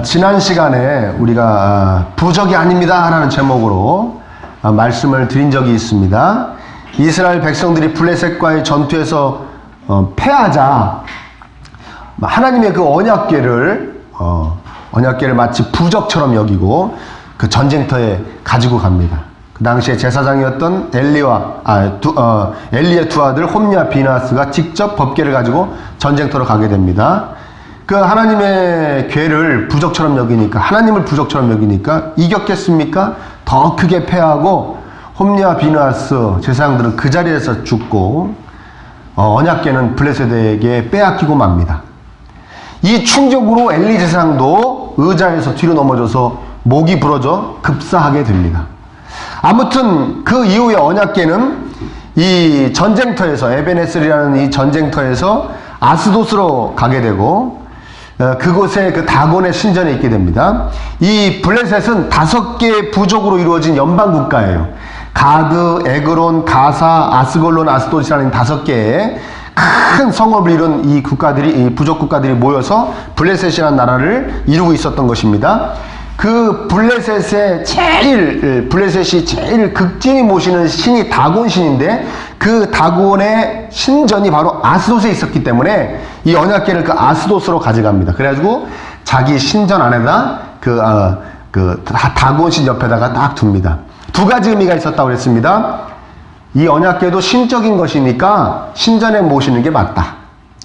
지난 시간에 우리가 부적이 아닙니다 라는 제목으로 말씀을 드린 적이 있습니다. 이스라엘 백성들이 블레셋과의 전투에서 패하자 하나님의 그 언약궤를 마치 부적처럼 여기고 그 전쟁터에 가지고 갑니다. 그 당시에 제사장이었던 엘리의 두 아들 홈리와 비나스가 직접 법궤를 가지고 전쟁터로 가게 됩니다. 그 하나님의 궤를 부적처럼 여기니까, 하나님을 부적처럼 여기니까 이겼겠습니까? 더 크게 패하고 홈리와 비나스 제사장들은 그 자리에서 죽고 언약궤는 블레셋에게 빼앗기고 맙니다. 이 충격으로 엘리 제사장도 의자에서 뒤로 넘어져서 목이 부러져 급사하게 됩니다. 아무튼 그 이후에 언약궤는 이 전쟁터에서, 에벤에셀이라는 이 전쟁터에서 아스돗으로 가게 되고 그곳에 그 다곤의 신전에 있게 됩니다. 이 블레셋은 5개의 부족으로 이루어진 연방 국가예요. 가드, 에그론, 가사, 아스골론, 아스돗이라는 5개의 큰 성읍을 이룬 이 국가들이, 이 부족 국가들이 모여서 블레셋이라는 나라를 이루고 있었던 것입니다. 그 블레셋이 제일 극진히 모시는 신이 다곤 신인데, 그 다곤의 신전이 바로 아스돗에 있었기 때문에 이 언약궤를 그 아스돗으로 가져갑니다. 그래가지고 자기 신전 안에다 다곤 신 옆에다가 딱 둡니다. 2가지 의미가 있었다고 그랬습니다. 이 언약궤도 신적인 것이니까 신전에 모시는 게 맞다.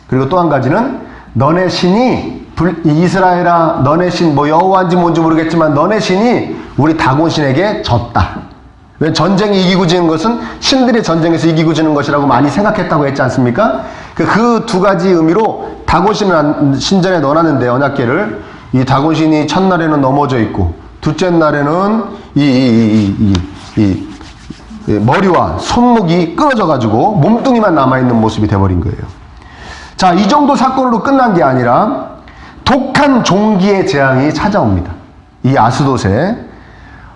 그리고 또 한 가지는 너네 신이, 이스라엘아 너네 신, 여호와인지 뭔지 모르겠지만 너네 신이 우리 다곤 신에게 졌다. 왜? 전쟁이 이기고 지는 것은 신들의 전쟁에서 이기고 지는 것이라고 많이 생각했다고 했지 않습니까? 그 2가지 의미로 다곤 신을 신전에 넣어놨는데, 언약궤를, 이 다곤 신이 첫날에는 넘어져 있고 둘째 날에는 머리와 손목이 끊어져 가지고 몸뚱이만 남아있는 모습이 돼버린 거예요. 자, 이 정도 사건으로 끝난 게 아니라 독한 종기의 재앙이 찾아옵니다. 이 아스돗에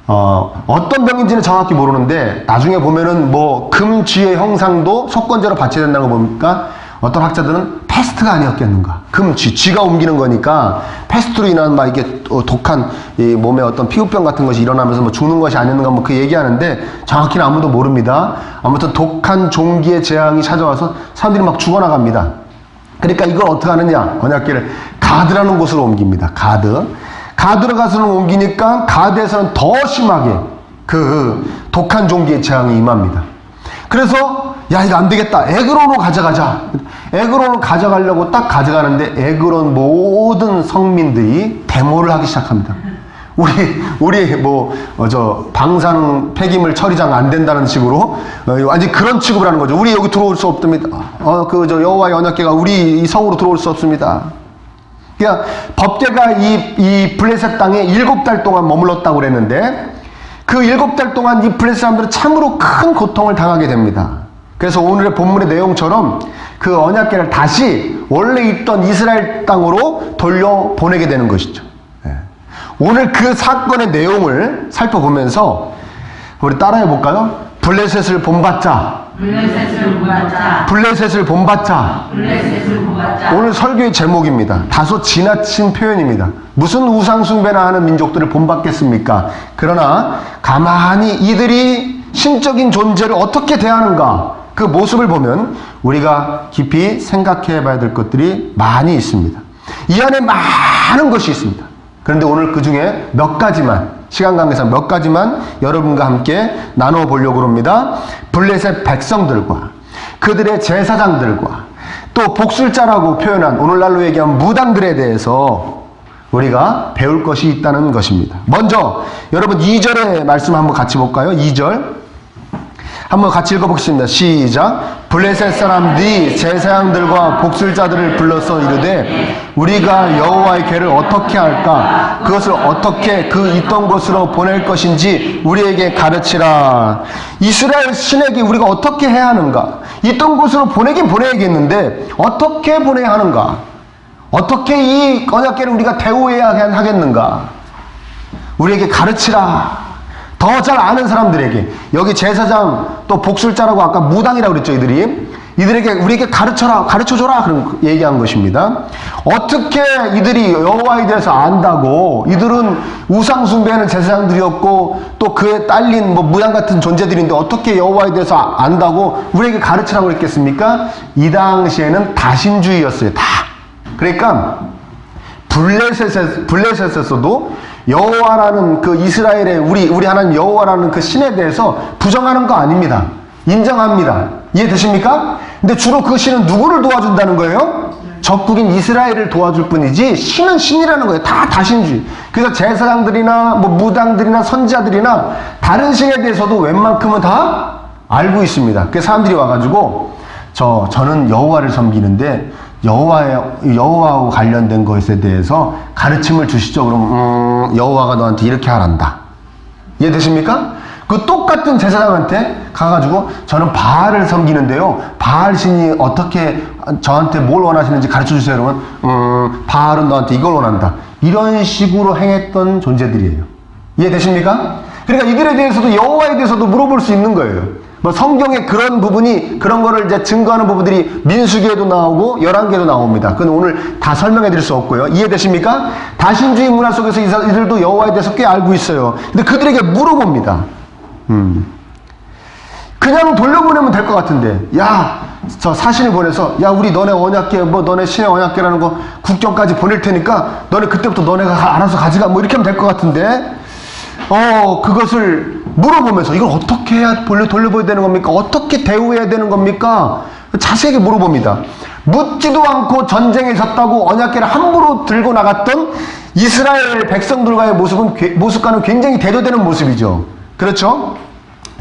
어떤 병인지는 정확히 모르는데, 나중에 보면은 금쥐의 형상도 속건제로 바쳐야 된다고 보니까 어떤 학자들은 패스트가 아니었겠는가. 쥐가 옮기는 거니까 패스트로 인한 이게 독한 몸에 어떤 피부병 같은 것이 일어나면서 죽는 것이 아니었는가 그 얘기하는데, 정확히는 아무도 모릅니다. 아무튼 독한 종기의 재앙이 찾아와서 사람들이 막 죽어나갑니다. 그러니까 이걸 어떻게 하느냐, 언약궤를 가드라는 곳으로 옮깁니다. 가드로 가서는 옮기니까 가드에서는 더 심하게 그 독한 종기의 재앙이 임합니다. 그래서 야, 이거 안 되겠다, 에그론으로 가져가자. 에그론을 가져가려고 딱 가져가는데 에그론 모든 성민들이 데모를 하기 시작합니다. 우리 방사능 폐기물 처리장 안 된다는 식으로 완전 그런 취급을 하는 거죠. 우리 여기 들어올 수 없습니다. 여호와의 언약궤가 우리 이 성으로 들어올 수 없습니다. 그러니까 법궤가 이 블레셋 땅에 7달 동안 머물렀다고 그랬는데, 그 7달 동안 이 블레셋 사람들은 참으로 큰 고통을 당하게 됩니다. 그래서 오늘의 본문의 내용처럼 그 언약궤를 다시 원래 있던 이스라엘 땅으로 돌려보내게 되는 것이죠. 오늘 그 사건의 내용을 살펴보면서 우리 따라해 볼까요? 블레셋을 본받자. 블레셋을 본받자. 오늘 설교의 제목입니다. 다소 지나친 표현입니다. 무슨 우상숭배나 하는 민족들을 본받겠습니까? 그러나 가만히 이들이 신적인 존재를 어떻게 대하는가, 그 모습을 보면 우리가 깊이 생각해 봐야 될 것들이 많이 있습니다. 이 안에 많은 것이 있습니다. 그런데 오늘 그 중에 몇 가지만, 시간 관계상 몇 가지만 여러분과 함께 나누어 보려고 합니다. 블레셋 백성들과 그들의 제사장들과 또 복술자라고 표현한, 오늘날로 얘기하면 무당들에 대해서 우리가 배울 것이 있다는 것입니다. 먼저 여러분 2절의 말씀 한번 같이 볼까요? 2절 한번 같이 읽어보겠습니다. 시작. 블레셋 사람들이 제사장들과 복술자들을 불러서 이르되 우리가 여호와의 궤를 어떻게 할까? 그것을 어떻게 그 있던 곳으로 보낼 것인지 우리에게 가르치라. 이스라엘 신에게 우리가 어떻게 해야 하는가? 있던 곳으로 보내긴 보내야겠는데 어떻게 보내야 하는가? 어떻게 이 언약궤를 우리가 대우해야 하겠는가? 우리에게 가르치라. 더 잘 아는 사람들에게, 여기 제사장 또 복술자라고 아까 무당이라고 그랬죠. 이들이 이들에게 우리에게 가르쳐줘라 그런 얘기한 것입니다. 어떻게 이들이 여호와에 대해서 안다고, 이들은 우상 숭배하는 제사장들이었고 또 그에 딸린 무당 같은 존재들인데 어떻게 여호와에 대해서 안다고 우리에게 가르치라고 했겠습니까? 이 당시에는 다신주의였어요. 다. 그러니까 블레셋에서도 여호와라는 그 이스라엘의 우리 하나님 여호와라는 그 신에 대해서 부정하는 거 아닙니다. 인정합니다. 이해되십니까? 근데 주로 그 신은 누구를 도와준다는 거예요? 적국인 이스라엘을 도와줄 뿐이지 신은 신이라는 거예요. 다 다신주의. 그래서 제사장들이나 무당들이나 선지자들이나 다른 신에 대해서도 웬만큼은 다 알고 있습니다. 그래서 사람들이 와가지고 저는 여호와를 섬기는데 여호와하고 관련된 것에 대해서 가르침을 주시죠. 그럼 여호와가 너한테 이렇게 하란다. 이해되십니까? 그 똑같은 제사장한테 가가지고 저는 바알을 섬기는데요. 바알 신이 어떻게 저한테 뭘 원하시는지 가르쳐주세요. 그러면 바알은 너한테 이걸 원한다. 이런 식으로 행했던 존재들이에요. 이해되십니까? 그러니까 이들에 대해서도 여호와에 대해서도 물어볼 수 있는 거예요. 성경에 그런 부분이, 그런 거를 이제 증거하는 부분들이 민수기에도 나오고 열왕기에도 나옵니다. 그건 오늘 다 설명해 드릴 수 없고요. 이해되십니까? 다신주의 문화 속에서 이들도 여호와에 대해서 꽤 알고 있어요. 근데 그들에게 물어봅니다. 그냥 돌려보내면 될 것 같은데, 야, 저 사신을 보내서, 야, 우리 너네 언약궤, 너네 신의 언약궤라는 거 국정까지 보낼 테니까 너네 그때부터 너네가 알아서 가져가, 이렇게 하면 될 것 같은데, 그것을 물어보면서 이걸 어떻게 해야 돌려보야 되는 겁니까? 어떻게 대우해야 되는 겁니까? 자세하게 물어봅니다. 묻지도 않고 전쟁에 졌다고 언약궤를 함부로 들고 나갔던 이스라엘 백성들과의 모습과는 굉장히 대조되는 모습이죠. 그렇죠?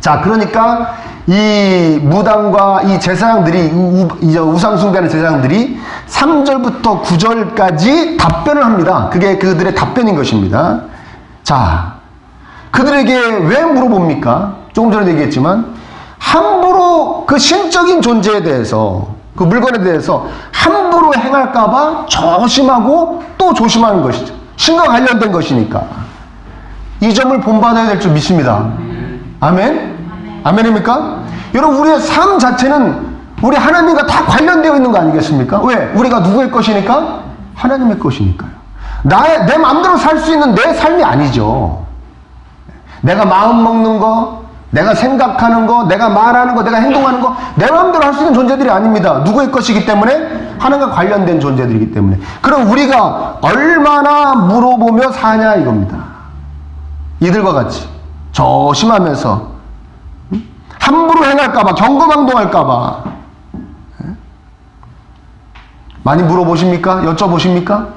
자, 그러니까 이 무당과 이 제사장들이, 우상숭배하는 제사장들이 3절부터 9절까지 답변을 합니다. 그게 그들의 답변인 것입니다. 자, 그들에게 왜 물어봅니까? 조금 전에 얘기했지만 함부로 그 신적인 존재에 대해서, 그 물건에 대해서 함부로 행할까봐 조심하고 또 조심하는 것이죠. 신과 관련된 것이니까. 이 점을 본받아야 될 줄 믿습니다. 아멘? 아멘입니까? 여러분, 우리의 삶 자체는 우리 하나님과 다 관련되어 있는 거 아니겠습니까? 왜? 우리가 누구의 것이니까? 하나님의 것이니까요. 내 마음대로 살 수 있는 내 삶이 아니죠. 내가 마음 먹는 거, 내가 생각하는 거, 내가 말하는 거, 내가 행동하는 거, 내 마음대로 할 수 있는 존재들이 아닙니다. 누구의 것이기 때문에? 하나님과 관련된 존재들이기 때문에. 그럼 우리가 얼마나 물어보며 사냐 이겁니다. 이들과 같이 조심하면서 함부로 행할까봐, 경거망동할까봐. 많이 물어보십니까? 여쭤보십니까?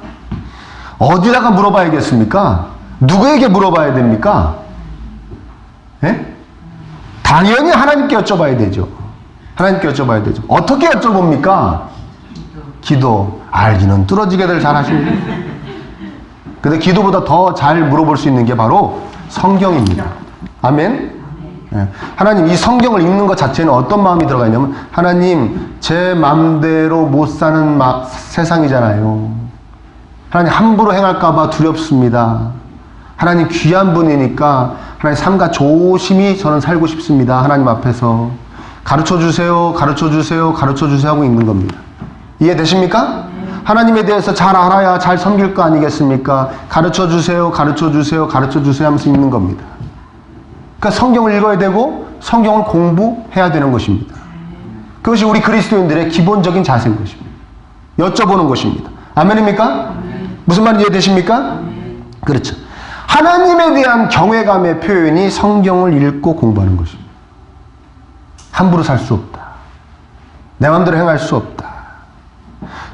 어디다가 물어봐야겠습니까? 누구에게 물어봐야 됩니까? 예? 당연히 하나님께 여쭤봐야 되죠. 하나님께 여쭤봐야 되죠. 어떻게 여쭤봅니까? 기도. 알기는 뚫어지게들 잘하십니다. 근데 기도보다 더 잘 물어볼 수 있는 게 바로 성경입니다. 아멘? 예. 하나님, 이 성경을 읽는 것 자체는 어떤 마음이 들어가 있냐면, 하나님, 제 마음대로 못 사는 세상이잖아요. 하나님, 함부로 행할까봐 두렵습니다. 하나님, 귀한 분이니까 하나님 삼가 조심히 저는 살고 싶습니다. 하나님 앞에서 가르쳐주세요, 가르쳐주세요, 가르쳐주세요 하고 있는 겁니다. 이해되십니까? 하나님에 대해서 잘 알아야 잘 섬길 거 아니겠습니까? 가르쳐주세요, 가르쳐주세요, 가르쳐주세요 하면서 있는 겁니다. 그러니까 성경을 읽어야 되고 성경을 공부해야 되는 것입니다. 그것이 우리 그리스도인들의 기본적인 자세인 것입니다. 여쭤보는 것입니다. 아멘입니까? 무슨 말인지 이해되십니까? 그렇죠. 하나님에 대한 경외감의 표현이 성경을 읽고 공부하는 것입니다. 함부로 살 수 없다. 내 마음대로 행할 수 없다.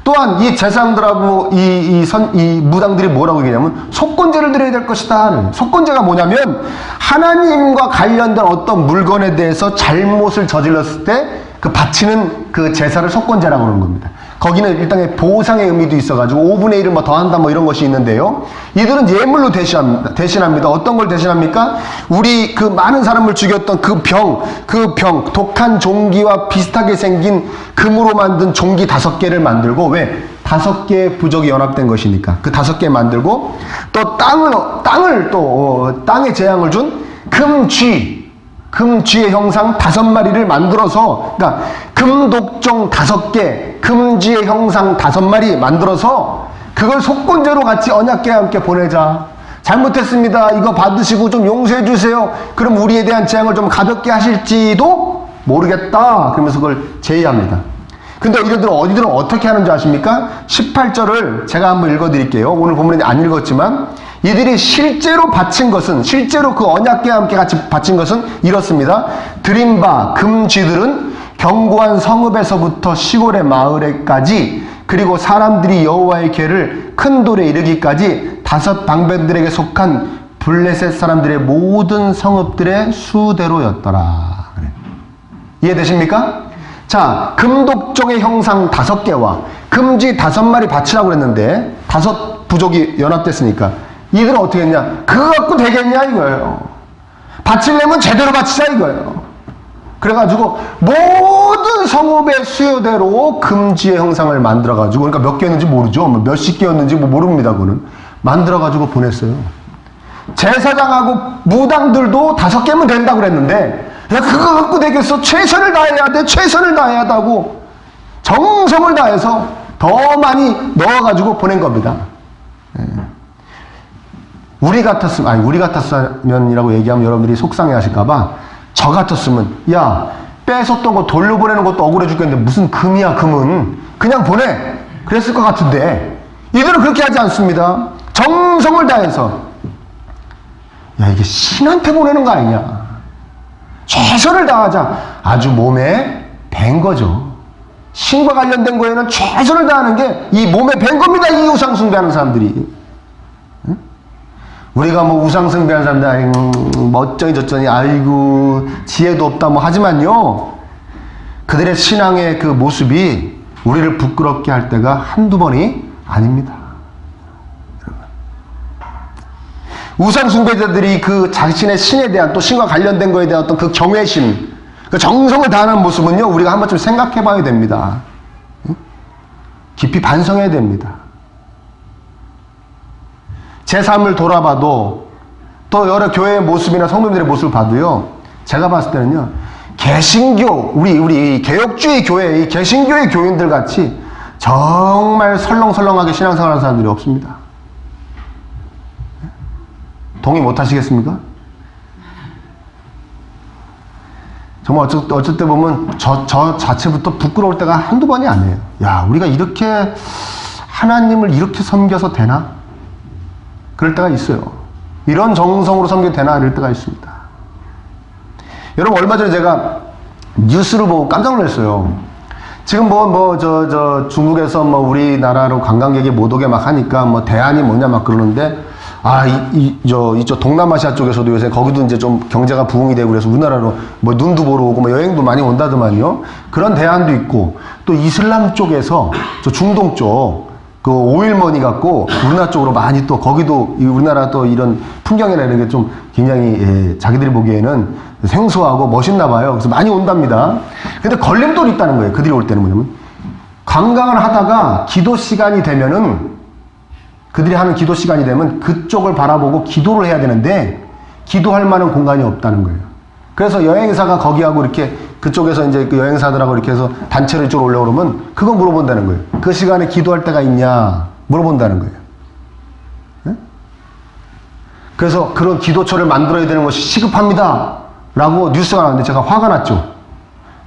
또한 이 제사장들하고 이 무당들이 뭐라고 얘기하냐면 속건제를 드려야 될 것이다. 속건제가 뭐냐면 하나님과 관련된 어떤 물건에 대해서 잘못을 저질렀을 때 그 바치는 그 제사를 속건제라고 하는 겁니다. 거기는 일종의 보상의 의미도 있어가지고 5분의 1을 더한다 이런 것이 있는데요. 이들은 예물로 대신합니다. 어떤 걸 대신합니까? 우리 그 많은 사람을 죽였던 그 병, 독한 종기와 비슷하게 생긴 금으로 만든 종기 5개를 만들고, 왜? 5개의 부족이 연합된 것이니까 그 5개 만들고, 또 땅에 재앙을 준 금쥐, 금쥐의 형상 5마리를 만들어서, 그러니까 금독종 5개, 금쥐의 형상 5마리 만들어서 그걸 속건제로 같이 언약궤와 함께 보내자. 잘못했습니다. 이거 받으시고 좀 용서해 주세요. 그럼 우리에 대한 재앙을 좀 가볍게 하실지도 모르겠다. 그러면서 그걸 제의합니다. 근데 이들은 어디들은 어떻게 하는지 아십니까? 18절을 제가 한번 읽어드릴게요. 오늘 본문에 안 읽었지만 이들이 실제로 바친 것은, 실제로 그 언약궤와 함께 같이 바친 것은 이렇습니다. 드린 바 금쥐들은 견고한 성읍에서부터 시골의 마을에까지, 그리고 사람들이 여호와의 궤를 큰 돌에 이르기까지 5 방백들에게 속한 블레셋 사람들의 모든 성읍들의 수대로였더라. 이해되십니까? 자, 금독종의 형상 5개와 금쥐 5마리 바치라고 그랬는데 5 부족이 연합됐으니까 이들은 어떻게 했냐? 그거 갖고 되겠냐 이거예요. 바치려면 제대로 바치자 이거예요. 그래가지고 모든 성읍의 수요대로 금쥐의 형상을 만들어가지고, 그러니까 몇 개였는지 모르죠. 몇십 개였는지 모릅니다. 그거는 만들어가지고 보냈어요. 제사장하고 무당들도 5개면 된다고 그랬는데, 야, 그거 갖고 되겠어? 최선을 다해야 돼. 최선을 다해야 한다고 정성을 다해서 더 많이 넣어가지고 보낸 겁니다. 우리 같았으면이라고 얘기하면 여러분들이 속상해 하실까봐, 저 같았으면, 야, 뺏었던 거 돌려보내는 것도 억울해 죽겠는데 무슨 금이야, 금은. 그냥 보내. 그랬을 것 같은데, 이들은 그렇게 하지 않습니다. 정성을 다해서. 야, 이게 신한테 보내는 거 아니냐. 최선을 다하자. 아주 몸에 밴 거죠. 신과 관련된 거에는 최선을 다하는 게 이 몸에 밴 겁니다. 이 우상숭배하는 사람들이. 우리가 뭐 우상숭배하는 사람들, 멋쩡이 졌더니, 아이고, 지혜도 없다, 뭐 하지만요, 그들의 신앙의 그 모습이 우리를 부끄럽게 할 때가 한두 번이 아닙니다. 우상숭배자들이 그 자신의 신에 대한, 또 신과 관련된 거에 대한 어떤 그 경외심, 그 정성을 다하는 모습은요, 우리가 한 번쯤 생각해 봐야 됩니다. 깊이 반성해야 됩니다. 제 삶을 돌아봐도, 또 여러 교회의 모습이나 성도님들의 모습을 봐도요, 제가 봤을 때는요, 개신교, 우리 개혁주의 교회, 이 개신교의 교인들 같이 정말 설렁설렁하게 신앙생활하는 사람들이 없습니다. 동의 못 하시겠습니까? 정말 어쩔 때 보면 저 자체부터 부끄러울 때가 한두 번이 아니에요. 야, 우리가 이렇게 하나님을 이렇게 섬겨서 되나? 그럴 때가 있어요. 이런 정성으로 섬겨도 되나? 이럴 때가 있습니다. 여러분, 얼마 전에 제가 뉴스를 보고 깜짝 놀랐어요. 지금 중국에서 우리나라로 관광객이 못 오게 막 하니까 대안이 뭐냐 막 그러는데, 이쪽 동남아시아 쪽에서도 요새 거기도 이제 좀 경제가 부흥이 되고 그래서 우리나라로 눈도 보러 오고 여행도 많이 온다더만요. 그런 대안도 있고, 또 이슬람 쪽에서 저 중동 쪽 그 오일머니 갖고 우리나라 쪽으로 많이, 또 거기도 우리나라 또 이런 풍경이나 이런 게 좀 굉장히 자기들이 보기에는 생소하고 멋있나 봐요. 그래서 많이 온답니다. 근데 걸림돌이 있다는 거예요. 그들이 올 때는 뭐냐면, 관광을 하다가 기도 시간이 되면은, 그들이 하는 기도 시간이 되면 그쪽을 바라보고 기도를 해야 되는데 기도할 만한 공간이 없다는 거예요. 그래서 여행사가 거기하고 이렇게 그쪽에서 이제 그 여행사들하고 이렇게 해서 단체로 이쪽으로 오려고 그러면 그거 물어본다는 거예요. 그 시간에 기도할 때가 있냐 물어본다는 거예요. 네? 그래서 그런 기도처를 만들어야 되는 것이 시급합니다 라고 뉴스가 나왔는데 제가 화가 났죠.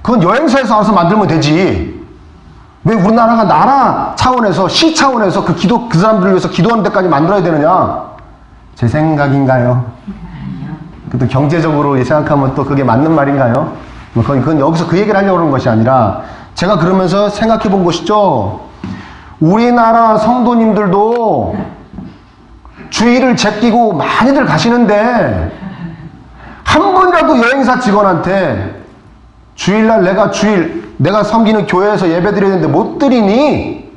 그건 여행사에서 알아서 만들면 되지. 왜 우리나라가 나라 차원에서, 시 차원에서 그 사람들을 위해서 기도하는 데까지 만들어야 되느냐? 제 생각인가요? 또 경제적으로 생각하면 또 그게 맞는 말인가요? 그건 여기서 그 얘기를 하려고 그러는 것이 아니라, 제가 그러면서 생각해 본 것이죠. 우리나라 성도님들도 주일을 제끼고 많이들 가시는데, 한 번이라도 여행사 직원한테 주일날 내가 섬기는 교회에서 예배 드려야 되는데 못 드리니?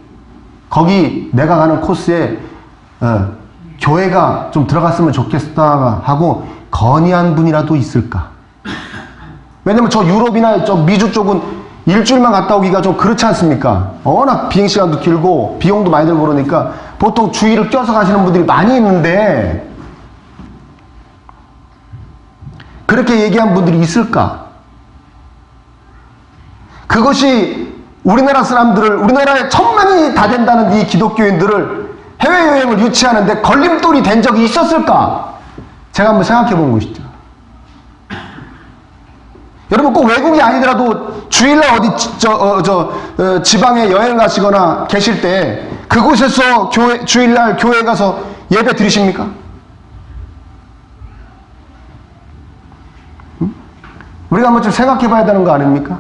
거기 내가 가는 코스에 교회가 좀 들어갔으면 좋겠다 하고 건의한 분이라도 있을까? 왜냐면 저 유럽이나 저 미주 쪽은 일주일만 갔다 오기가 좀 그렇지 않습니까? 워낙 비행시간도 길고 비용도 많이 들고 그러니까 보통 주일을 껴서 가시는 분들이 많이 있는데, 그렇게 얘기한 분들이 있을까? 그것이 우리나라 사람들을, 우리나라에 1000만이 다 된다는 이 기독교인들을 해외여행을 유치하는데 걸림돌이 된 적이 있었을까? 제가 한번 생각해 본 것이죠. 여러분 꼭 외국이 아니더라도 주일날 어디 지방에 여행 가시거나 계실 때 그곳에서 주일날 교회 가서 예배 드리십니까? 우리가 한번 좀 생각해 봐야 되는 거 아닙니까?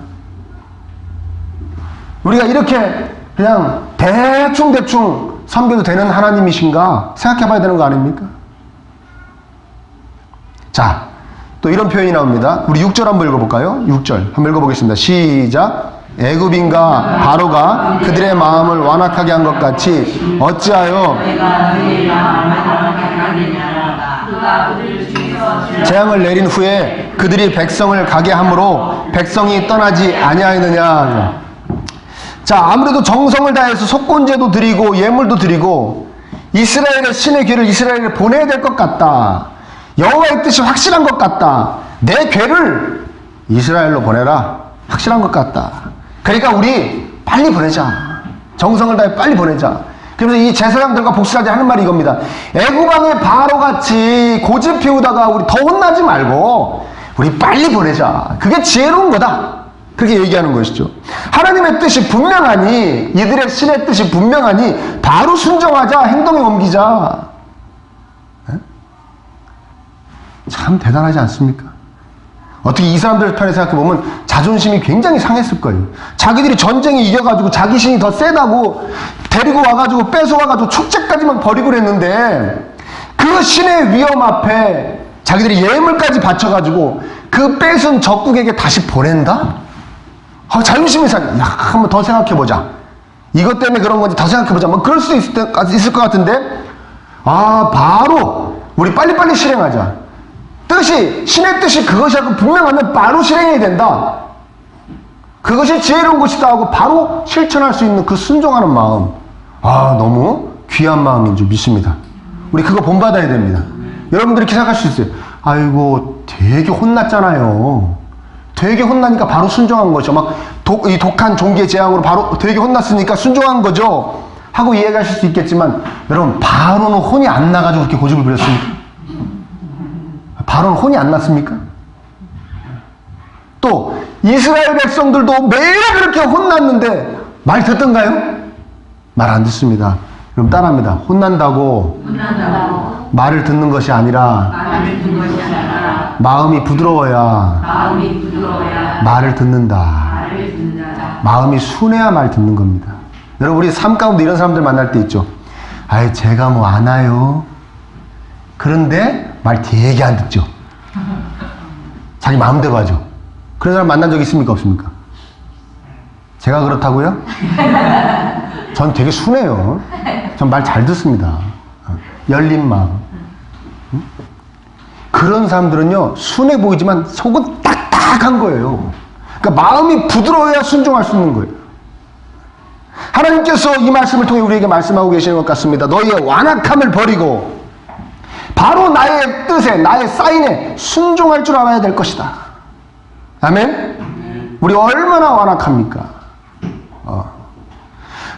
우리가 이렇게 그냥 대충 섬겨도 되는 하나님이신가 생각해 봐야 되는 거 아닙니까? 자, 또 이런 표현이 나옵니다. 우리 6절 한번 읽어볼까요? 6절 한번 읽어보겠습니다. 시작. 애굽인과 바로가 그들의 마음을 완악하게 한 것 같이 어찌하여 재앙을 내린 후에 그들이 백성을 가게 함으로 백성이 떠나지 아니하였느냐. 자, 아무래도 정성을 다해서 속건제도 드리고 예물도 드리고 이스라엘의 신의 귀를 이스라엘에 보내야 될 것 같다. 여호와의 뜻이 확실한 것 같다. 내 괴를 이스라엘로 보내라. 확실한 것 같다. 그러니까 우리 빨리 보내자. 정성을 다해 빨리 보내자. 그래서 이 제사장들과 복수자들이 하는 말이 이겁니다. 애굽왕의 바로같이 고집 피우다가 우리 더 혼나지 말고 우리 빨리 보내자. 그게 지혜로운 거다. 그렇게 얘기하는 것이죠. 하나님의 뜻이 분명하니, 이들의 신의 뜻이 분명하니 바로 순종하자. 행동에 옮기자. 참 대단하지 않습니까? 어떻게 이 사람들 편에 생각해보면 자존심이 굉장히 상했을 거예요. 자기들이 전쟁에 이겨가지고 자기 신이 더 세다고 데리고 와가지고 뺏어와가지고 축제까지만 벌이고 그랬는데 그 신의 위험 앞에 자기들이 예물까지 바쳐가지고 그 뺏은 적국에게 다시 보낸다? 자존심이 상해. 야, 한번 더 생각해보자. 이것 때문에 그런 건지 더 생각해보자. 뭐 그럴 수도 있을 것 같은데 바로 우리 빨리빨리 실행하자. 신의 뜻이 그것이라고 분명하면 바로 실행해야 된다. 그것이 지혜로운 것이다 하고 바로 실천할 수 있는 그 순종하는 마음. 너무 귀한 마음인 줄 믿습니다. 우리 그거 본받아야 됩니다. 여러분들이 이렇게 생각할 수 있어요. 아이고, 되게 혼났잖아요. 되게 혼나니까 바로 순종한 거죠. 이 독한 종기의 재앙으로 바로 되게 혼났으니까 순종한 거죠. 하고 이해하실 수 있겠지만, 여러분, 바로는 혼이 안 나가지고 그렇게 고집을 부렸습니까? 바로는 혼이 안 났습니까? 또 이스라엘 백성들도 매일 그렇게 혼났는데 말 듣던가요? 말 안 듣습니다. 그럼 따라합니다. 혼난다고 말을 듣는 것이 아니라 마음이 부드러워야 말을 듣는다. 마음이 순해야 말 듣는 겁니다. 여러분, 우리 삶 가운데 이런 사람들 만날 때 있죠. 제가 뭐 아나요? 그런데 말 되게 안 듣죠. 자기 마음대로 하죠. 그런 사람 만난 적 있습니까? 없습니까? 제가 그렇다고요? 전 되게 순해요. 전 말 잘 듣습니다. 열린 마음. 그런 사람들은요, 순해 보이지만 속은 딱딱한 거예요. 그러니까 마음이 부드러워야 순종할 수 있는 거예요. 하나님께서 이 말씀을 통해 우리에게 말씀하고 계시는 것 같습니다. 너희의 완악함을 버리고 바로 나의 뜻에, 나의 사인에 순종할 줄 알아야 될 것이다. 아멘? 우리 얼마나 완악합니까?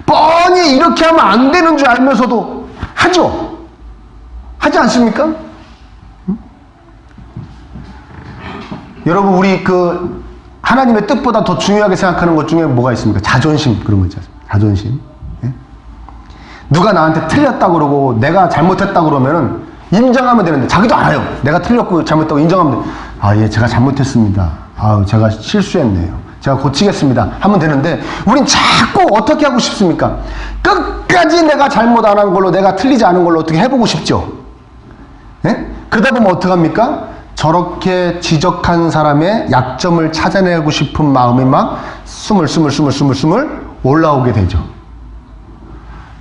뻔히 이렇게 하면 안 되는 줄 알면서도 하죠? 하지 않습니까? 여러분, 우리 하나님의 뜻보다 더 중요하게 생각하는 것 중에 뭐가 있습니까? 자존심, 그런 거 있지 않습니까? 자존심. 예? 누가 나한테 틀렸다고 그러고 내가 잘못했다고 그러면은 인정하면 되는데, 자기도 알아요. 내가 틀렸고 잘못했다고 인정하면 돼. 제가 잘못했습니다. 제가 실수했네요. 제가 고치겠습니다. 하면 되는데, 우린 자꾸 어떻게 하고 싶습니까? 끝까지 내가 잘못 안 한 걸로, 내가 틀리지 않은 걸로 어떻게 해보고 싶죠? 예? 그러다 보면 어떡합니까? 저렇게 지적한 사람의 약점을 찾아내고 싶은 마음이 막 스물 올라오게 되죠.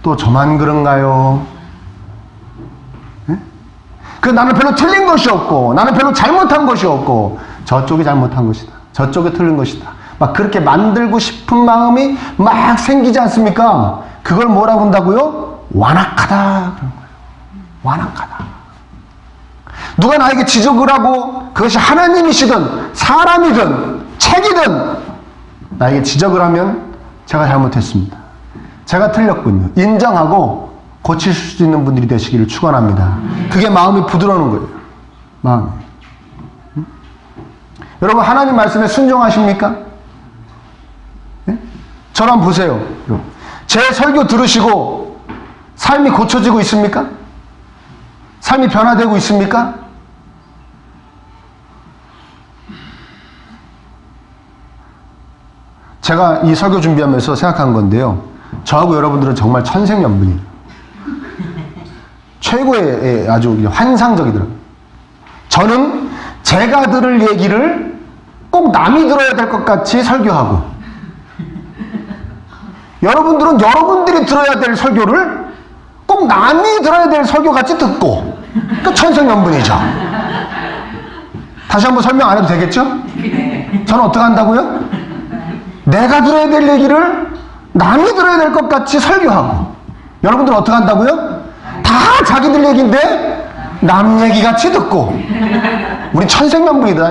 또 저만 그런가요? 나는 별로 틀린 것이 없고, 나는 별로 잘못한 것이 없고, 저쪽이 잘못한 것이다. 저쪽이 틀린 것이다. 막 그렇게 만들고 싶은 마음이 막 생기지 않습니까? 그걸 뭐라고 한다고요? 완악하다. 그런 거예요. 완악하다. 누가 나에게 지적을 하고 그것이 하나님이시든 사람이든 책이든 나에게 지적을 하면 제가 잘못했습니다. 제가 틀렸군요. 인정하고 고칠 수 있는 분들이 되시기를 축원합니다. 그게 마음이 부드러운 거예요. 마음이. 여러분 하나님 말씀에 순종하십니까? 네? 저를 한번 보세요. 제 설교 들으시고 삶이 고쳐지고 있습니까? 삶이 변화되고 있습니까? 제가 이 설교 준비하면서 생각한 건데요. 저하고 여러분들은 정말 천생연분이에요. 최고의 아주 환상적이더라고요. 저는 제가 들을 얘기를 꼭 남이 들어야 될 것 같이 설교하고, 여러분들은 여러분들이 들어야 될 설교를 꼭 남이 들어야 될 설교 같이 듣고, 그 천생연분이죠. 다시 한번 설명 안 해도 되겠죠? 저는 어떻게 한다고요? 내가 들어야 될 얘기를 남이 들어야 될 것 같이 설교하고, 여러분들은 어떻게 한다고요? 다 자기들 얘기인데 남 얘기 같이 듣고. 우리 천생연분이다.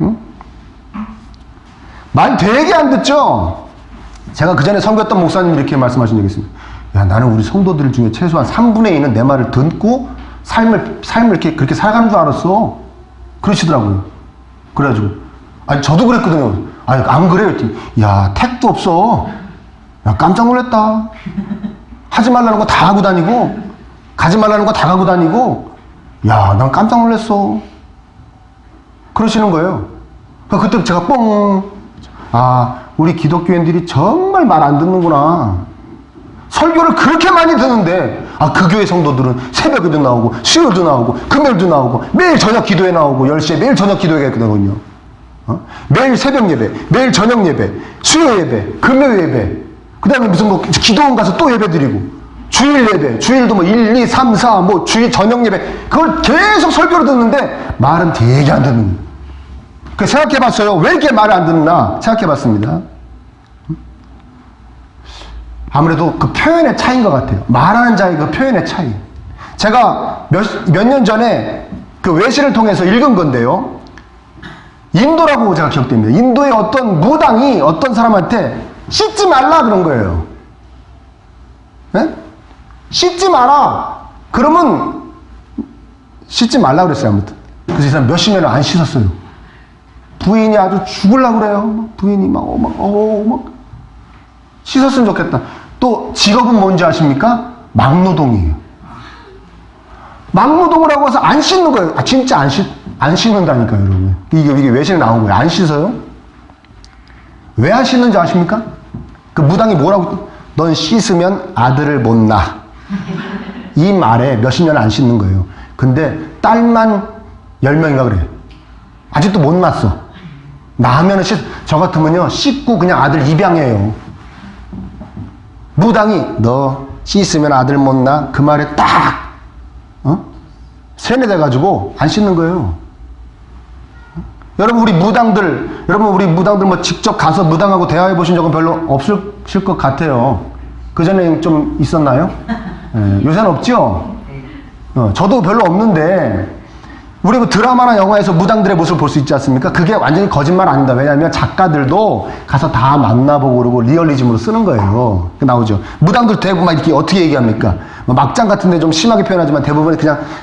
응? 말 되게 안 듣죠? 제가 그 전에 섬겼던 목사님이 이렇게 말씀하신 적이 있습니다. 야, 나는 우리 성도들 중에 최소한 3분의 2는 내 말을 듣고 삶을 그렇게 살아가는 줄 알았어. 그러시더라고요. 그래가지고, 아니, 저도 그랬거든요. 아니, 안 그래요. 야, 택도 없어. 야, 깜짝 놀랐다. 하지 말라는 거 다 하고 다니고, 가지 말라는 거 다 가고 다니고, 야, 난 깜짝 놀랐어. 그러시는 거예요. 그때 제가 우리 기독교인들이 정말 말 안 듣는구나. 설교를 그렇게 많이 듣는데, 그 교회 성도들은 새벽에도 나오고, 수요일도 나오고, 금요일도 나오고, 매일 저녁 기도회 나오고, 10시에 매일 저녁 기도회가 있거든요. 매일 새벽 예배, 매일 저녁 예배, 수요 예배, 금요 예배, 그 다음에 무슨 기도원 가서 또 예배 드리고, 주일 예배, 주일도 1, 2, 3, 4, 주일 저녁 예배, 그걸 계속 설교를 듣는데, 말은 되게 안 듣는 거예요. 생각해 봤어요. 왜 이렇게 말을 안 듣나? 생각해 봤습니다. 아무래도 그 표현의 차이인 것 같아요. 말하는 자의 그 표현의 차이. 제가 몇 년 전에 그 외신을 통해서 읽은 건데요. 인도라고 제가 기억됩니다. 인도의 어떤 무당이 어떤 사람한테 씻지 말라 그런 거예요. 네? 씻지 마라. 그러면 씻지 말라 그랬어요. 아무튼. 그래서 이 사람 몇십 년을 안 씻었어요. 부인이 아주 죽으려고 그래요. 부인이 막 씻었으면 좋겠다. 또 직업은 뭔지 아십니까? 막노동이에요. 막노동을 하고 와서 안 씻는 거예요. 진짜 안 씻는다니까요, 여러분. 이게 외신에 나온 거예요. 안 씻어요? 왜 안 씻는지 아십니까? 그 무당이 뭐라고, 넌 씻으면 아들을 못 낳아. 이 말에 몇십 년 안 씻는 거예요. 근데 딸만 10명인가 그래요. 아직도 못 낳았어. 낳으면 저 같으면요, 씻고 그냥 아들 입양해요. 무당이, 너 씻으면 아들 못 낳아. 그 말에 딱, 세뇌돼가지고 안 씻는 거예요. 여러분, 우리 무당들 직접 가서 무당하고 대화해 보신 적은 별로 없으실 것 같아요. 그 전에 좀 있었나요? 요새는 없죠? 저도 별로 없는데, 우리 드라마나 영화에서 무당들의 모습을 볼 수 있지 않습니까? 그게 완전히 거짓말 아닙니다. 왜냐하면 작가들도 가서 다 만나보고 그러고 리얼리즘으로 쓰는 거예요. 나오죠. 무당들 대부분 이렇게 어떻게 얘기합니까? 막장 같은데 좀 심하게 표현하지만 대부분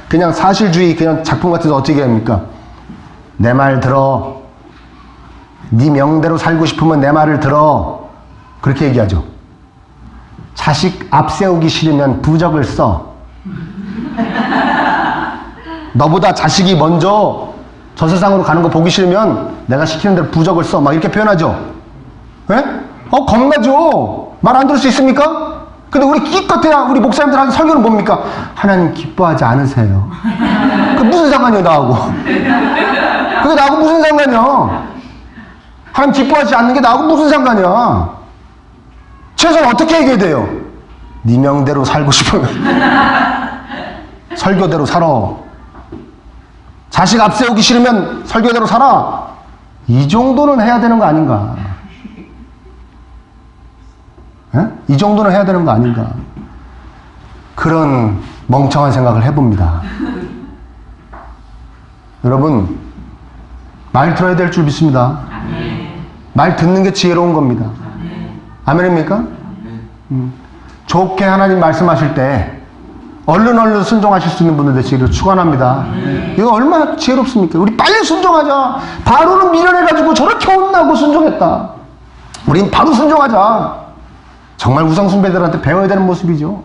그냥 사실주의 그냥 작품 같은 데서 어떻게 얘기합니까? 내 말 들어. 네 명대로 살고 싶으면 내 말을 들어. 그렇게 얘기하죠. 자식 앞세우기 싫으면 부적을 써. 너보다 자식이 먼저 저 세상으로 가는 거 보기 싫으면 내가 시키는 대로 부적을 써. 막 이렇게 표현하죠. 예? 겁나죠. 말 안 들을 수 있습니까? 근데 우리 기껏해야 우리 목사님들 하는 설교는 뭡니까? 하나님 기뻐하지 않으세요. 그 무슨 상관이요, 나하고. 그게 나하고 무슨 상관이야. 하나님 기뻐하지 않는 게 나하고 무슨 상관이야. 최소한 어떻게 얘기해야 돼요? 네 명대로 살고 싶으면 설교대로 살아. 자식 앞세우기 싫으면 설교대로 살아. 이 정도는 해야 되는 거 아닌가? 에? 이 정도는 해야 되는 거 아닌가? 그런 멍청한 생각을 해봅니다. 여러분, 말 들어야 될 줄 믿습니다. 말 듣는 게 지혜로운 겁니다. 아멘입니까? 좋게 하나님 말씀하실 때 얼른 순종하실 수 있는 분들 되시기를 축원합니다. 이거 얼마나 지혜롭습니까? 우리 빨리 순종하자. 바로는 미련해가지고 저렇게 혼나고 순종했다. 우린 바로 순종하자. 정말 우상 숭배들한테 배워야 되는 모습이죠.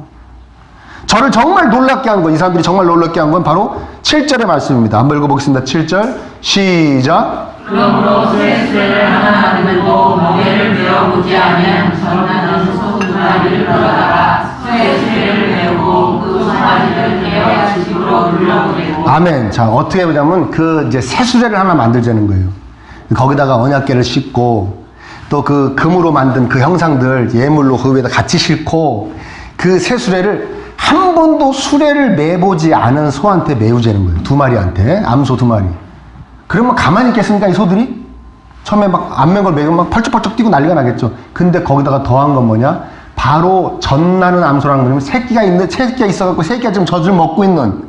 저를 정말 놀랍게 한 건, 이 사람들이 정말 놀랍게 한 건 바로 7절의 말씀입니다. 한번 읽어보겠습니다. 7절 시작. 그러므로 수레를 하나 만들고 멍에를 메어보지 않으면 전나는 소금가리를 끌어다가 수레를 메우고 그 송아지를 깨어야 집으로 눌러보내고. 아멘. 자, 어떻게 보자면 이제 새수레를 하나 만들자는 거예요. 거기다가 언약궤를 싣고 또 그 금으로 만든 그 형상들 예물로 그 위에다 같이 싣고 그 새수레를 한 번도 수레를 매보지 않은 소한테 메우자는 거예요. 2마리한테. 암소 2마리. 그러면 가만히 있겠습니까, 이 소들이? 처음에 막 안 맨 걸 매고 막 펄쩍펄쩍 뛰고 난리가 나겠죠. 근데 거기다가 더한 건 뭐냐? 바로 젖나는 암소라는 거는 새끼가 있어갖고 새끼가 지금 젖을 먹고 있는,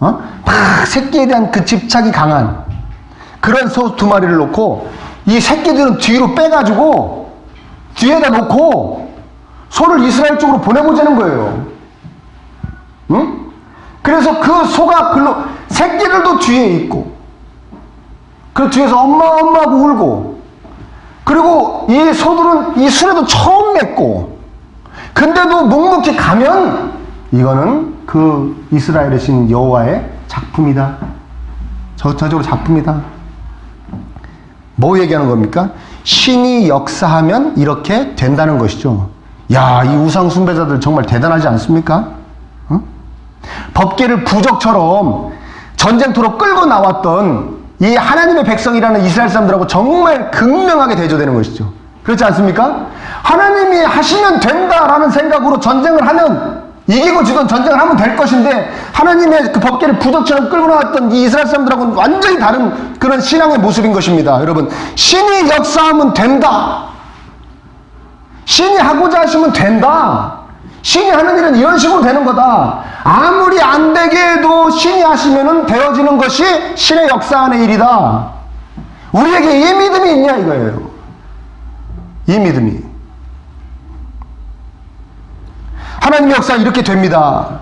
막 새끼에 대한 그 집착이 강한 그런 소 2마리를 놓고 이 새끼들은 뒤로 빼가지고 뒤에다 놓고 소를 이스라엘 쪽으로 보내보자는 거예요. 응? 그래서 그 소가 새끼들도 뒤에 있고, 그 뒤에서 엄마 하고 울고, 그리고 이 소들은 이 수레도 처음 맺고, 근데도 묵묵히 가면 이거는 그 이스라엘의 신 여호와의 작품이다. 전체적으로 작품이다. 뭐 얘기하는 겁니까? 신이 역사하면 이렇게 된다는 것이죠. 야, 이 우상 숭배자들 정말 대단하지 않습니까? 응? 법궤를 부적처럼 전쟁터로 끌고 나왔던 이 하나님의 백성이라는 이스라엘 사람들하고 정말 극명하게 대조되는 것이죠. 그렇지 않습니까? 하나님이 하시면 된다라는 생각으로 전쟁을 하면, 이기고 지던 전쟁을 하면 될 것인데, 하나님의 그 법궤를 부적처럼 끌고 나왔던 이 이스라엘 사람들하고는 완전히 다른 그런 신앙의 모습인 것입니다. 여러분, 신이 역사하면 된다. 신이 하고자 하시면 된다. 신이 하는 일은 이런 식으로 되는 거다. 아무리 안 되게 해도 신이 하시면은 되어지는 것이 신의 역사하는 일이다. 우리에게 이 믿음이 있냐 이거예요. 이 믿음이. 하나님의 역사 이렇게 됩니다.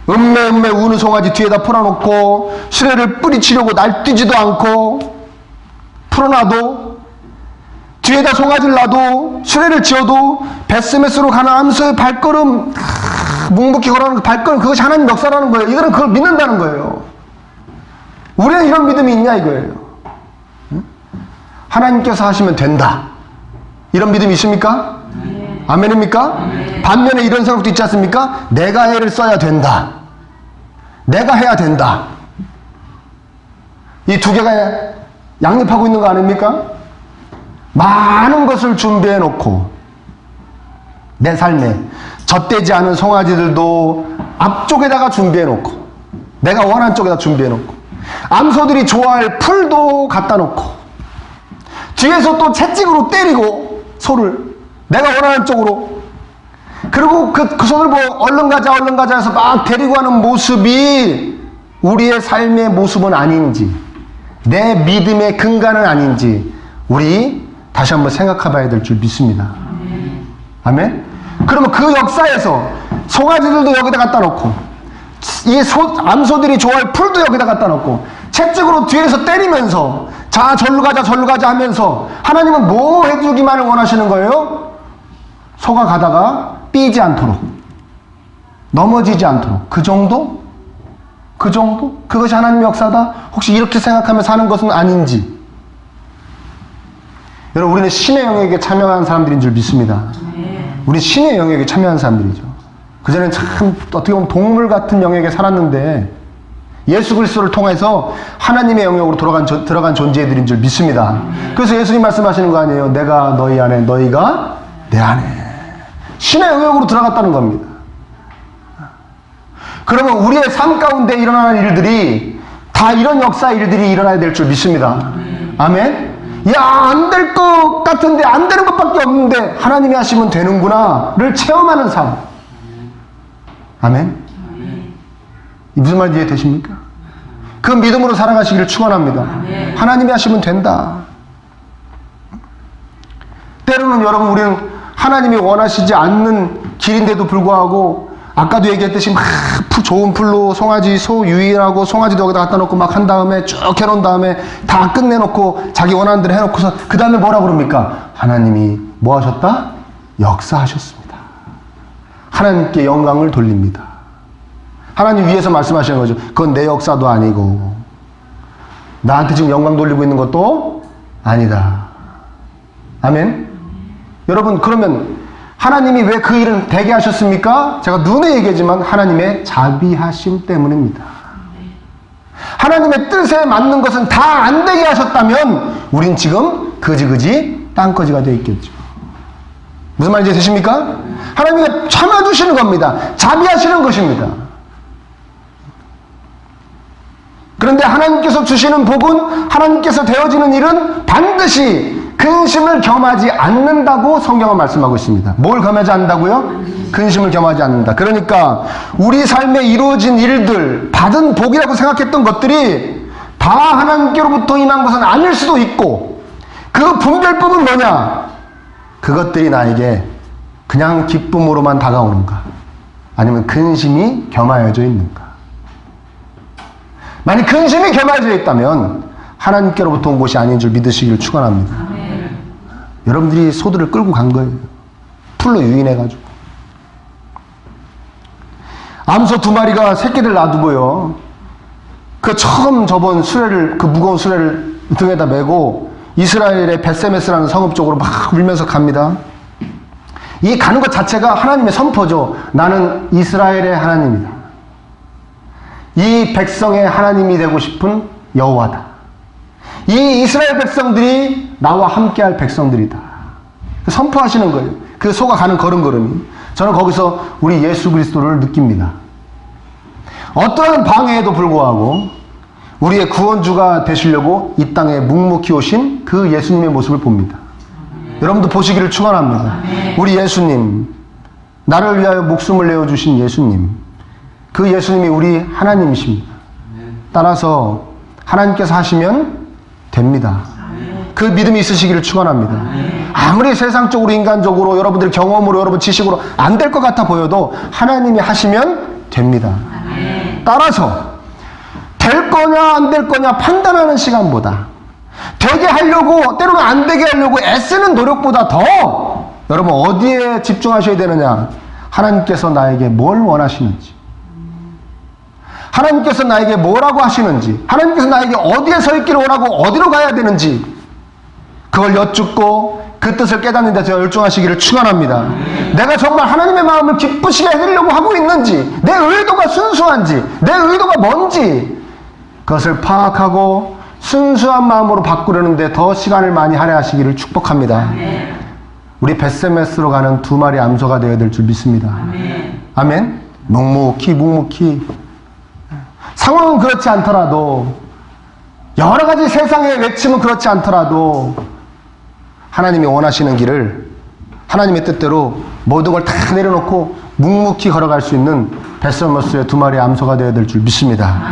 음메 우는 송아지 뒤에다 풀어놓고 수레를 뿌리치려고 날뛰지도 않고 풀어놔도, 뒤에다 송아지를 놔도, 수레를 지어도 베스메스로 가는 암소의 발걸음, 묵묵히 걸어가는 그 발걸음, 그것이 하나님 역사라는 거예요. 이들은 그걸 믿는다는 거예요. 우리는 이런 믿음이 있냐 이거예요. 응? 하나님께서 하시면 된다. 이런 믿음이 있습니까? 네. 아멘입니까? 네. 반면에 이런 생각도 있지 않습니까? 내가 애를 써야 된다. 내가 해야 된다. 이 두 개가 양립하고 있는 거 아닙니까? 많은 것을 준비해 놓고 내 삶에 젖되지 않은 송아지들도 앞쪽에다가 준비해 놓고, 내가 원하는 쪽에다 준비해 놓고, 암소들이 좋아할 풀도 갖다 놓고, 뒤에서 또 채찍으로 때리고 소를 내가 원하는 쪽으로, 그리고 그 손을 보고 얼른 가자 해서 막 데리고 가는 모습이 우리의 삶의 모습은 아닌지, 내 믿음의 근간은 아닌지 우리 다시 한번 생각해 봐야 될 줄 믿습니다. 아멘? 그러면 그 역사에서 송아지들도 여기다 갖다 놓고, 이 암소들이 좋아할 풀도 여기다 갖다 놓고, 채찍으로 뒤에서 때리면서 자 절로 가자 하면서 하나님은 뭐 해주기만을 원하시는 거예요? 소가 가다가 삐지 않도록, 넘어지지 않도록, 그 정도? 그것이 하나님의 역사다? 혹시 이렇게 생각하며 사는 것은 아닌지. 여러분, 우리는 신의 영역에 참여한 사람들인 줄 믿습니다. 우리 신의 영역에 참여한 사람들이죠. 그전에는 참 어떻게 보면 동물 같은 영역에 살았는데 예수 그리스도를 통해서 하나님의 영역으로 들어간 존재들인 줄 믿습니다. 그래서 예수님 말씀하시는 거 아니에요? 내가 너희 안에, 너희가 내 안에. 신의 영역으로 들어갔다는 겁니다. 그러면 우리의 삶 가운데 일어나는 일들이 다 이런 역사 일들이 일어나야 될 줄 믿습니다. 아멘? 야, 안 될 것 같은데 안 되는 것밖에 없는데 하나님이 하시면 되는구나를 체험하는 삶. 아멘? 무슨 말인지 이해되십니까? 그 믿음으로 살아가시기를 축원합니다. 하나님이 하시면 된다. 때로는 여러분 우리는 하나님이 원하시지 않는 길인데도 불구하고 아까도 얘기했듯이 막 좋은 풀로 송아지 소 유인하고 송아지도 여기다 갖다 놓고 막 한 다음에 쭉 해놓은 다음에 다 끝내놓고 자기 원하는 대로 해놓고서 그 다음에 뭐라 그럽니까? 하나님이 뭐 하셨다? 역사하셨습니다. 하나님께 영광을 돌립니다. 하나님 위에서 말씀하시는 거죠. 그건 내 역사도 아니고 나한테 지금 영광 돌리고 있는 것도 아니다. 아멘? 여러분 그러면 하나님이 왜 그 일을 되게 하셨습니까? 제가 눈에 얘기하지만 하나님의 자비하심 때문입니다. 하나님의 뜻에 맞는 것은 다 안 되게 하셨다면 우린 지금 그지그지 땅거지가 되어 있겠죠. 무슨 말인지 되십니까? 하나님이 참아주시는 겁니다. 자비하시는 것입니다. 그런데 하나님께서 주시는 복은, 하나님께서 되어지는 일은 반드시 근심을 겸하지 않는다고 성경은 말씀하고 있습니다. 뭘 겸하지 않는다고요? 근심을 겸하지 않는다. 그러니까 우리 삶에 이루어진 일들, 받은 복이라고 생각했던 것들이 다 하나님께로부터 임한 것은 아닐 수도 있고, 그 분별법은 뭐냐? 그것들이 나에게 그냥 기쁨으로만 다가오는가? 아니면 근심이 겸하여져 있는가? 만약 근심이 겸하여져 있다면 하나님께로부터 온 것이 아닌 줄 믿으시기를 축원합니다. 여러분들이 소들을 끌고 간 거예요. 풀로 유인해가지고. 암소 2마리가 새끼들 놔두고요. 그 처음 접은 수레를, 그 무거운 수레를 등에다 메고 이스라엘의 벳세메스라는 성읍 쪽으로 막 울면서 갑니다. 이 가는 것 자체가 하나님의 선포죠. 나는 이스라엘의 하나님이다. 이 백성의 하나님이 되고 싶은 여호와다. 이 이스라엘 백성들이 나와 함께할 백성들이다. 선포하시는 거예요. 그 소가 가는 걸음걸음이. 저는 거기서 우리 예수 그리스도를 느낍니다. 어떠한 방해에도 불구하고 우리의 구원주가 되시려고 이 땅에 묵묵히 오신 그 예수님의 모습을 봅니다. 여러분도 보시기를 축원합니다. 우리 예수님, 나를 위하여 목숨을 내어주신 예수님, 그 예수님이 우리 하나님이십니다. 따라서 하나님께서 하시면 됩니다. 그 믿음이 있으시기를 축원합니다. 아무리 세상적으로 인간적으로 여러분들 경험으로 여러분 지식으로 안 될 것 같아 보여도 하나님이 하시면 됩니다. 따라서 될 거냐 안 될 거냐 판단하는 시간보다 되게 하려고 때로는 안 되게 하려고 애쓰는 노력보다 더 여러분 어디에 집중하셔야 되느냐? 하나님께서 나에게 뭘 원하시는지, 하나님께서 나에게 뭐라고 하시는지, 하나님께서 나에게 어디에 서 있기를 원하고 어디로 가야 되는지 그걸 여쭙고 그 뜻을 깨닫는 데 열중하시기를 축원합니다. 내가 정말 하나님의 마음을 기쁘시게 해드리려고 하고 있는지, 내 의도가 순수한지, 내 의도가 뭔지 그것을 파악하고 순수한 마음으로 바꾸려는데 더 시간을 많이 할애하시기를 축복합니다. 우리 벳세메스로 가는 2마리 암소가 되어야 될 줄 믿습니다. 아멘. 묵묵히 상황은 그렇지 않더라도, 여러 가지 세상의 외침은 그렇지 않더라도 하나님이 원하시는 길을 하나님의 뜻대로 모든 걸 다 내려놓고 묵묵히 걸어갈 수 있는 벳세메스의 2마리 암소가 되어야 될 줄 믿습니다.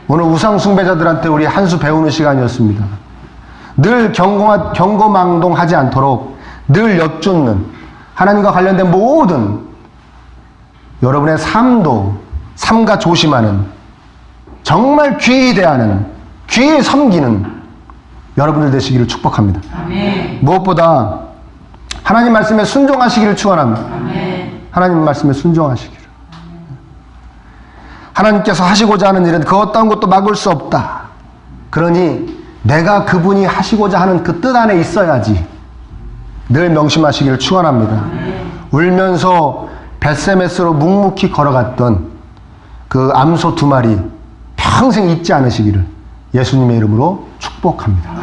오늘 우상 숭배자들한테 우리 한 수 배우는 시간이었습니다. 늘 경고망동하지 않도록 늘 여쭙는 하나님과 관련된 모든 여러분의 삶과 조심하는, 정말 귀히 대하는, 귀히 섬기는 여러분들 되시기를 축복합니다. 무엇보다 하나님 말씀에 순종하시기를 축원합니다. 하나님 말씀에 순종하시기를. 하나님께서 하시고자 하는 일은 그 어떤 것도 막을 수 없다. 그러니 내가 그분이 하시고자 하는 그 뜻 안에 있어야지. 늘 명심하시기를 축원합니다. 울면서 벳세메스로 묵묵히 걸어갔던 그 암소 2마리 평생 잊지 않으시기를 예수님의 이름으로 축복합니다.